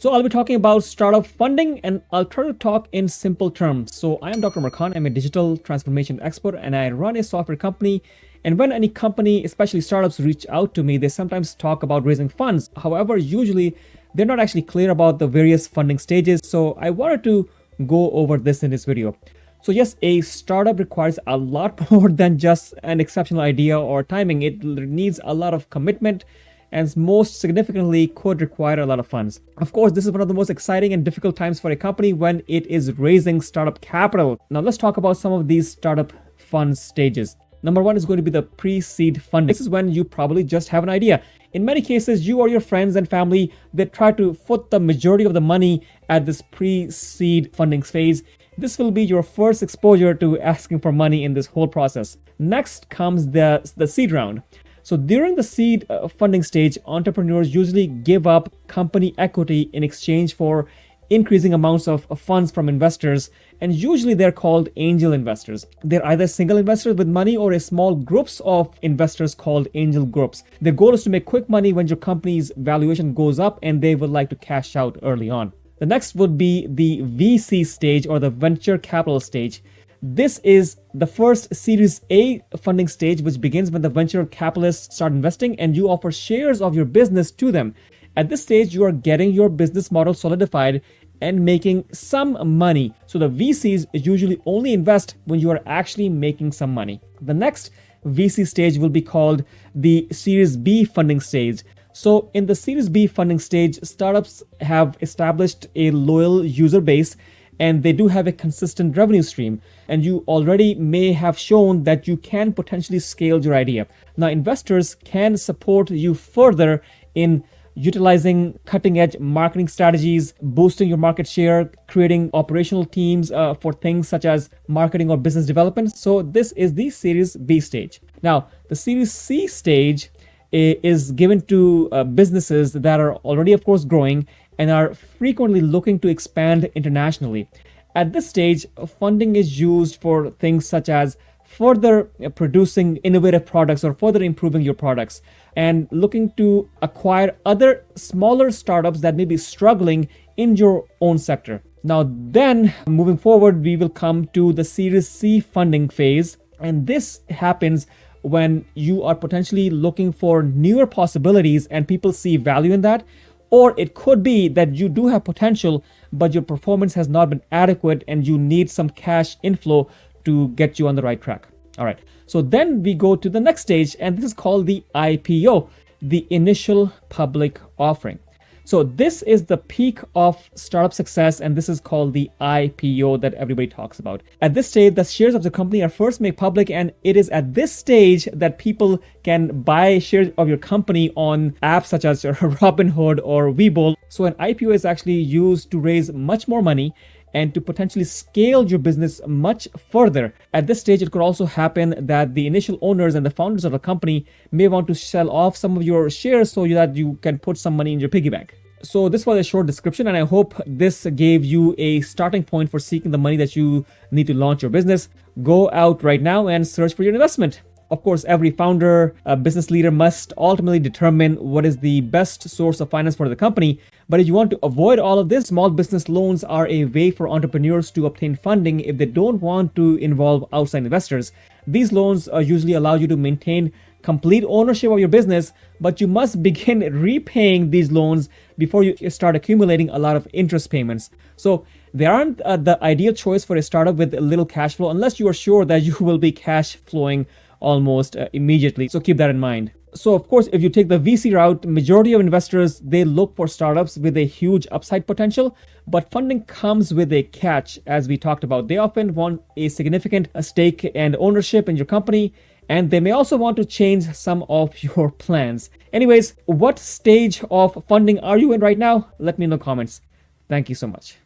So I'll be talking about startup funding, and I'll try to talk in simple terms. So I am Dr. Markhan. I'm a digital transformation expert and I run a software company. And when any company, especially startups, reach out to me, they sometimes talk about raising funds. However, usually they're not actually clear about the various funding stages. So I wanted to go over this in this video. So yes, a startup requires a lot more than just an exceptional idea or timing. It needs a lot of commitment, and most significantly could require a lot of funds. Of course, this is one of the most exciting and difficult times for a company when it is raising startup capital. Now let's talk about some of these startup fund stages. Number one is going to be the pre-seed funding. This is when you probably just have an idea. In many cases, you or your friends and family, they try to foot the majority of the money at this pre-seed funding phase. This will be your first exposure to asking for money in this whole process. Next comes the seed round. So during the seed funding stage, entrepreneurs usually give up company equity in exchange for increasing amounts of funds from investors, and usually they're called angel investors. They're either single investors with money or a small groups of investors called angel groups. Their goal is to make quick money when your company's valuation goes up and they would like to cash out early on. The next would be the VC stage, or the venture capital stage. This is the first Series A funding stage, which begins when the venture capitalists start investing and you offer shares of your business to them. At this stage, you are getting your business model solidified and making some money. So the VCs usually only invest when you are actually making some money. The next VC stage will be called the Series B funding stage. So in the Series B funding stage, startups have established a loyal user base and they do have a consistent revenue stream. And you already may have shown that you can potentially scale your idea. Now, investors can support you further in utilizing cutting-edge marketing strategies, boosting your market share, creating operational teams for things such as marketing or business development. So this is the Series B stage. Now, the Series C stage is given to businesses that are already, of course, growing and are frequently looking to expand internationally. At this stage, funding is used for things such as further producing innovative products or further improving your products, and looking to acquire other smaller startups that may be struggling in your own sector. Now then, moving forward, we will come to the Series C funding phase, and this happens when you are potentially looking for newer possibilities and people see value in that. Or it could be that you do have potential, but your performance has not been adequate and you need some cash inflow to get you on the right track. All right. So then we go to the next stage, and this is called the IPO, the initial public offering. So this is the peak of startup success, and this is called the IPO that everybody talks about. At this stage, the shares of the company are first made public, and it is at this stage that people can buy shares of your company on apps such as Robinhood or Webull. So an IPO is actually used to raise much more money and to potentially scale your business much further. At this stage, it could also happen that the initial owners and the founders of the company may want to sell off some of your shares so that you can put some money in your piggy bank. So this was a short description, and I hope this gave you a starting point for seeking the money that you need to launch your business. Go out right now and search for your investment. Of course, every founder, business leader must ultimately determine what is the best source of finance for the company. But if you want to avoid all of this, small business loans are a way for entrepreneurs to obtain funding if they don't want to involve outside investors. These loans usually allow you to maintain complete ownership of your business, but you must begin repaying these loans before you start accumulating a lot of interest payments. So they aren't the ideal choice for a startup with little cash flow unless you are sure that you will be cash flowing almost immediately. So keep that in mind. So of course, if you take the VC route, majority of investors, they look for startups with a huge upside potential, but funding comes with a catch, as we talked about. They often want a significant stake and ownership in your company, and they may also want to change some of your plans. Anyways, what stage of funding are you in right now? Let me know in the comments. Thank you so much.